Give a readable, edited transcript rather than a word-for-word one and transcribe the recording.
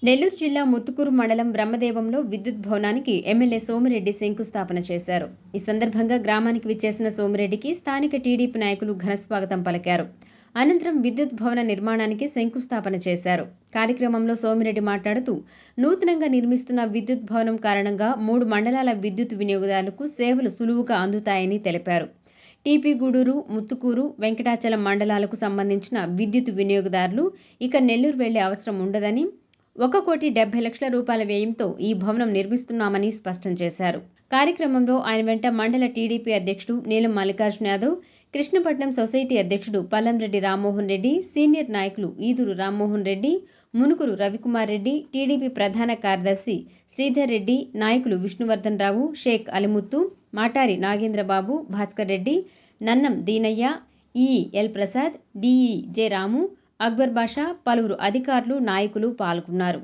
నెల్లూరు జిల్లా ముత్తుకూరు మండలం బ్రహ్మదేవంలో విద్యుత్ భవనానికి ఎమ్మెల్యే సోమిరెడ్డి శంకుస్థాపన చేశారు. ఈ సందర్భంగా గ్రామానికి విచ్చేసిన సోమిరెడ్డికి స్థానిక టీడీపీ నాయకులు ఘనస్వాగతం పలికారు. అనంతరం విద్యుత్ భవన నిర్మాణానికి శంకుస్థాపన చేశారు. కార్యక్రమంలో సోమిరెడ్డి మాట్లాడుతూ, నూతనంగా నిర్మిస్తున్న విద్యుత్ భవనం కారణంగా 3 మండలాల విద్యుత్ వినియోగదారులకు సేవలు సులువుగా అందుతాయని తెలిపారు. టీపీ గూడూరు, ముత్తుకూరు, వెంకటాచలం మండలాలకు సంబంధించిన విద్యుత్ వినియోగదారులు ఇక నెల్లూరు వెళ్లే అవసరం ఉండదని, 1,70,00,000 రూపాయల వ్యయంతో ఈ భవనం నిర్మిస్తున్నామని స్పష్టం చేశారు. కార్యక్రమంలో ఆయన వెంట మండల టీడీపీ అధ్యక్షుడు నీలం మల్లికార్జున యాదవ్, కృష్ణపట్నం సొసైటీ అధ్యక్షుడు పల్లంరెడ్డి రామ్మోహన్ రెడ్డి, సీనియర్ నాయకులు ఈదూరు రామ్మోహన్ రెడ్డి, మునుకురు రవికుమార్ రెడ్డి, టీడీపీ ప్రధాన కార్యదర్శి శ్రీధర్ రెడ్డి, నాయకులు Vishnuvardhan Rao, Sheikh Alimuttu, Matari Nagendrababu, Bhaskar Reddy, Nannam Deenaiah, EE L Prasad, DE J Ramu, Akbar Basha, పలువురు అధికారులు, నాయకులు పాల్గొన్నారు.